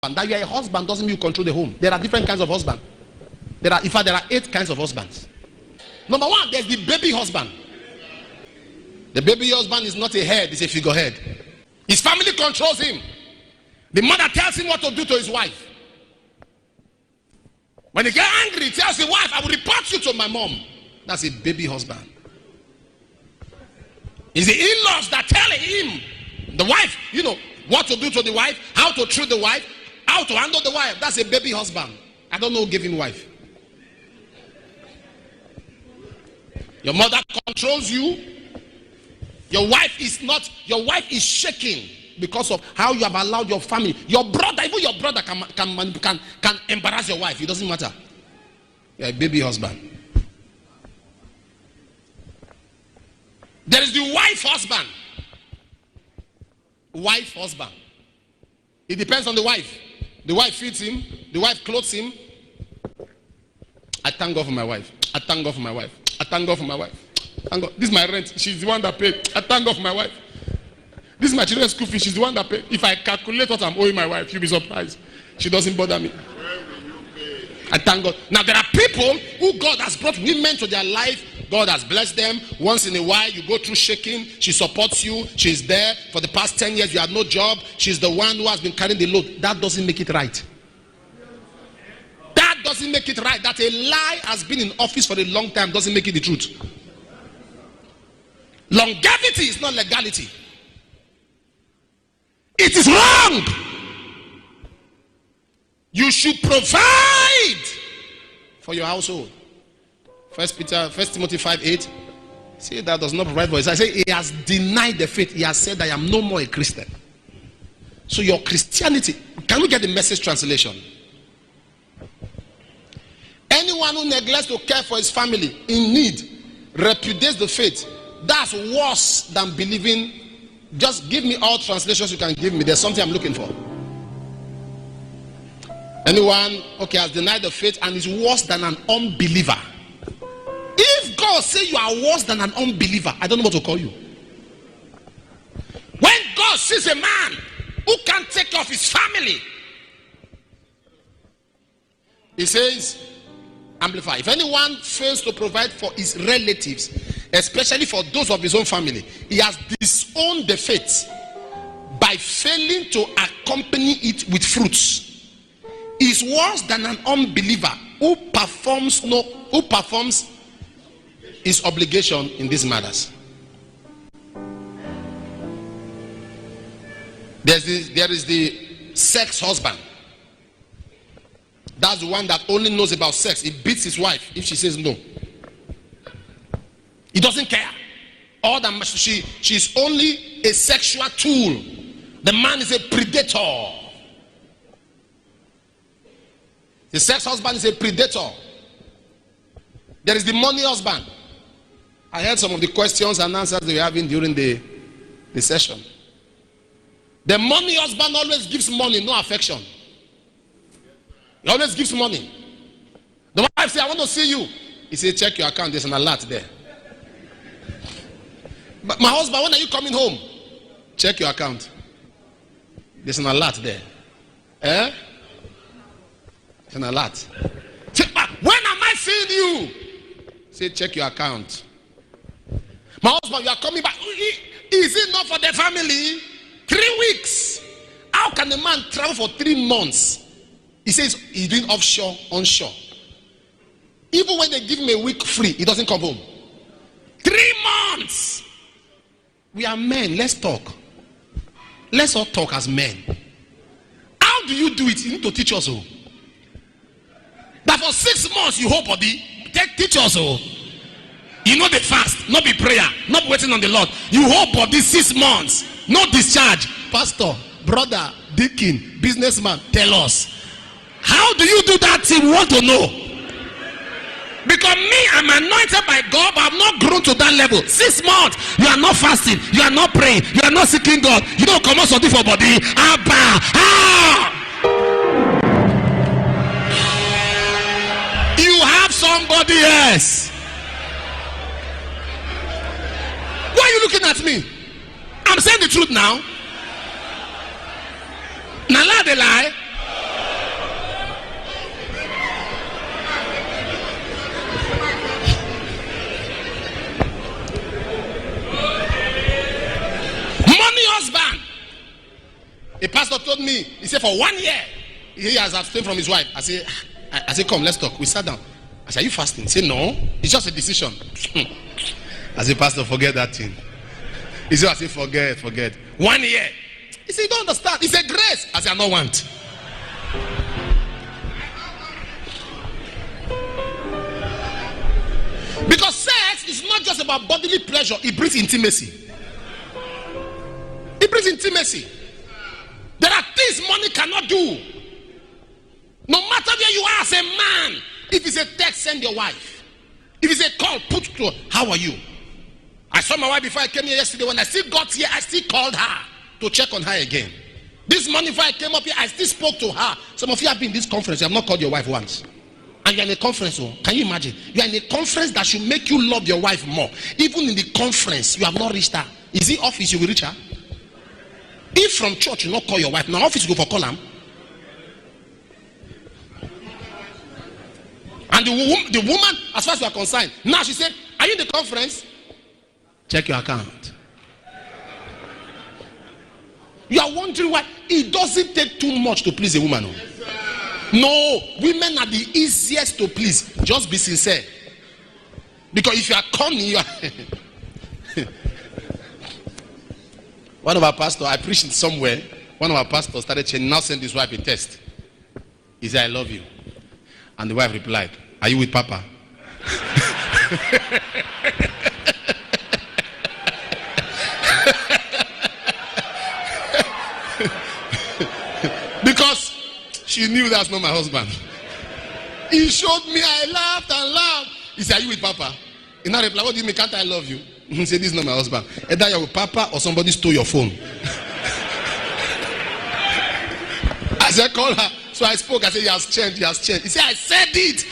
That you are a husband doesn't mean you control the home. There are different kinds of husband. There are 8 kinds of husbands. Number 1, there's the baby husband. The baby husband is not a head, it's a figurehead. His family controls him. The mother tells him what to do to his wife. When he gets angry, he tells the wife, I will report you to my mom. That's a baby husband. It's the in-laws that tell him, the wife, what to do to the wife, how to treat the wife, how to handle the wife. That's a baby husband. I don't know who gave him wife. Your mother controls you. Your wife is shaking because of how you have allowed your family. Your brother, even your brother can embarrass your wife. It doesn't matter. You're a baby husband. There is the wife husband. Wife husband. It depends on the wife. The wife feeds him. The wife clothes him. I thank God for my wife. I thank God for my wife. I thank God for my wife. Thank God. This is my rent. She's the one that paid. I thank God for my wife. This is my children's school fees. She's the one that paid. If I calculate what I'm owing my wife, you'll be surprised. She doesn't bother me. I thank God. Now there are people who God has brought women to their life. God has blessed them. Once in a while, you go through shaking. She supports you. She's there. For the past 10 years, you had no job. She's the one who has been carrying the load. That doesn't make it right. That doesn't make it right. That a lie has been in office for a long time doesn't make it the truth. Longevity is not legality. It is wrong. You should provide for your household. 1 Timothy 5:8. See, that does not provide for us. I say he has denied the faith. He has said, I am no more a Christian. So your Christianity, can we get the Message translation? Anyone who neglects to care for his family in need repudiates the faith. That's worse than believing. Just give me all translations you can give me. There's something I'm looking for. Anyone, has denied the faith and is worse than an unbeliever. If God say you are worse than an unbeliever, I don't know what to call you. When God sees a man who can't take care of his family, he says, amplify, if anyone fails to provide for his relatives, especially for those of his own family, he has disowned the faith by failing to accompany it with fruits. Is worse than an unbeliever who performs his obligation in these matters. There is the sex husband. That's the one that only knows about sex. He beats his wife if she says no. He doesn't care. All that she's only a sexual tool. The man is a predator. The sex husband is a predator. There is the money husband. I heard some of the questions and answers they were having during the session. The money husband always gives money, no affection. He always gives money. The wife says, I want to see you. He says, check your account, there's an alert there. But my husband, when are you coming home? Check your account. There's an alert there. Eh? There's an alert. Say, when am I seeing you? Say, check your account. My husband, you are coming back. Is it not for the family? 3 weeks. How can a man travel for 3 months? He says he's doing offshore, onshore. Even when they give him a week free, he doesn't come home. 3 months. We are men. Let's talk. Let's all talk as men. How do you do it? You need to teach us all. That for 6 months you hold body. Teach us all. You know the fast, not be prayer, not waiting on the Lord. You hold body 6 months, no discharge. Pastor, brother, deacon, businessman, tell us. How do you do that thing? We want to know. Because me, I'm anointed by God, but I've not grown to that level. 6 months, you are not fasting, you are not praying, you are not seeking God. You don't come out something for body. You have somebody else. Why are you looking at me? I'm saying the truth now. Now lie the lie. said, for 1 year, he has abstained from his wife. I say, come, let's talk. We sat down. I said, are you fasting? He said, no. It's just a decision. I said, Pastor, forget that thing. He said, forget. 1 year. He said, you don't understand. It's a grace. I said, I don't want. Because sex is not just about bodily pleasure. It brings intimacy. It brings intimacy. There are things money cannot do. No matter where you are as a man, if it's a text, send your wife. If it's a call, put to, how are you? I saw my wife before I came here yesterday. When I still got here, I still called her to check on her again. This morning before I came up here, I still spoke to her. Some of you have been in this conference. You have not called your wife once. And you're in a conference. Oh, can you imagine? You are in a conference that should make you love your wife more. Even in the conference, you have not reached her. Is it office you will reach her? If from church you not call your wife, now office you go for call her. And the woman, as far as you are concerned, now she said, are you in the conference? Check your account. You are wondering why it doesn't take too much to please a woman. No, women are the easiest to please. Just be sincere. Because if you are cunning, you are. One of our pastors, I preached it somewhere. One of our pastors started saying, now send his wife a text. He said, I love you. And the wife replied, are you with Papa? Because she knew that's not my husband. He showed me, I laughed and laughed. He said, are you with Papa? In that reply, what do you mean, can't I love you? He said, this is not my husband. Either you're with Papa or somebody stole your phone. I said, call her. So I spoke. I said, he has changed. He said, I said it.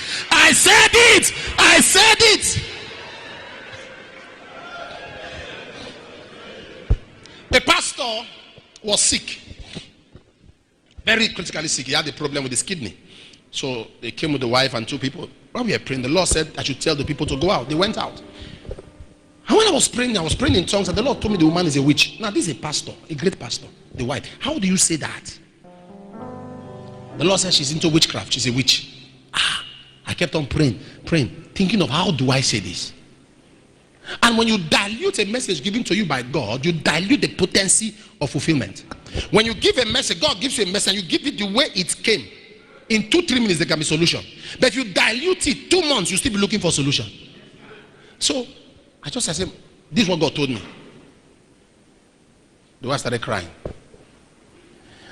The pastor was sick. Very critically sick. He had a problem with his kidney. So they came with the wife and 2 people. While we were praying, the Lord said I should tell the people to go out. They went out. And when I was praying in tongues, and the Lord told me the woman is a witch. Now, this is a pastor, a great pastor, the wife. How do you say that? The Lord said she's into witchcraft. She's a witch. I kept on praying, thinking of how do I say this? And when you dilute a message given to you by God, you dilute the potency of fulfillment. When you give a message, God gives you a message, and you give it the way it came. In 2-3 minutes, there can be solution. But if you dilute it 2 months, you still be looking for a solution. So I said, this is what God told me. The wife started crying.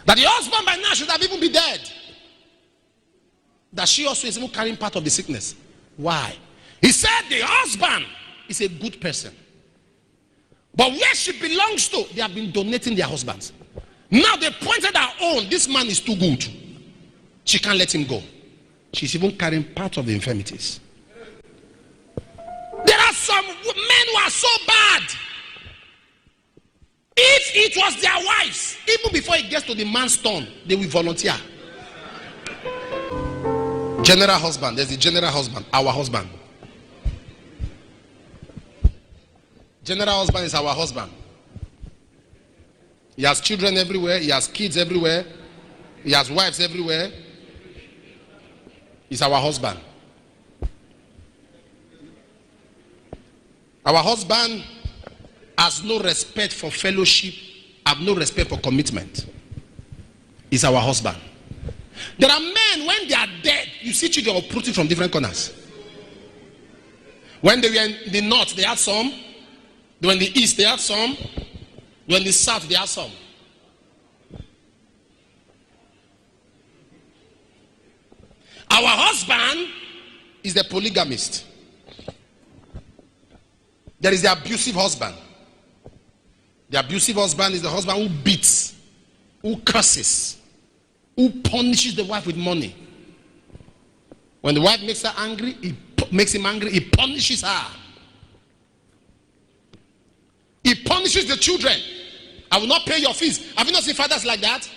That the husband by now should have even been dead. That she also is even carrying part of the sickness. Why? He said the husband is a good person. But where she belongs to, they have been donating their husbands. Now they pointed her own. This man is too good. She can't let him go. She's even carrying part of the infirmities. There are some men who are so bad. If it was their wives, even before it gets to the man's turn, they will volunteer. General husband. There's the general husband. Our husband. General husband is our husband. He has children everywhere. He has kids everywhere. He has wives everywhere. He's our husband. Our husband has no respect for fellowship, have no respect for commitment. He's our husband. There are men, when they are dead, you see children uprooting from different corners. When they were in the north, they had some. They were in the east, they had some. They were in the south, they had some. Our husband is the polygamist. There is the abusive husband. The abusive husband is the husband who beats, who curses, who punishes the wife with money. When the wife makes her angry, makes him angry, he punishes her. He punishes the children. I will not pay your fees. Have you not seen fathers like that?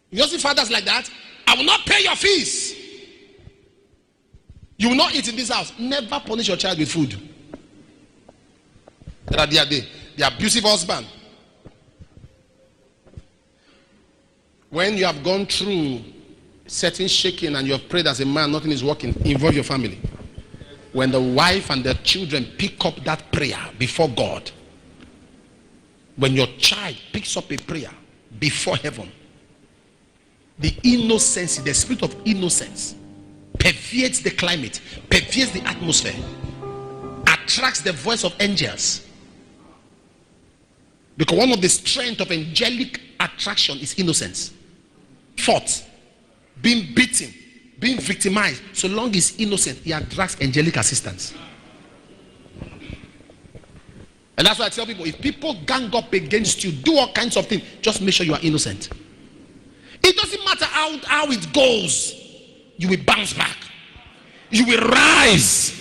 You don't see fathers like that? I will not pay your fees. You will not eat in this house. Never punish your child with food. That are the abusive husband. When you have gone through certain shaking and you have prayed as a man, nothing is working, involve your family. When the wife and the children pick up that prayer before God, when your child picks up a prayer before heaven, the innocence, the spirit of innocence pervades the climate, pervades the atmosphere, attracts the voice of angels. Because one of the strength of angelic attraction is innocence. Fought, being beaten, being victimized, so long as innocent, he attracts angelic assistance. And that's why I tell people, if people gang up against you, do all kinds of things, just make sure you are innocent. It doesn't matter how it goes, you will bounce back. You will rise.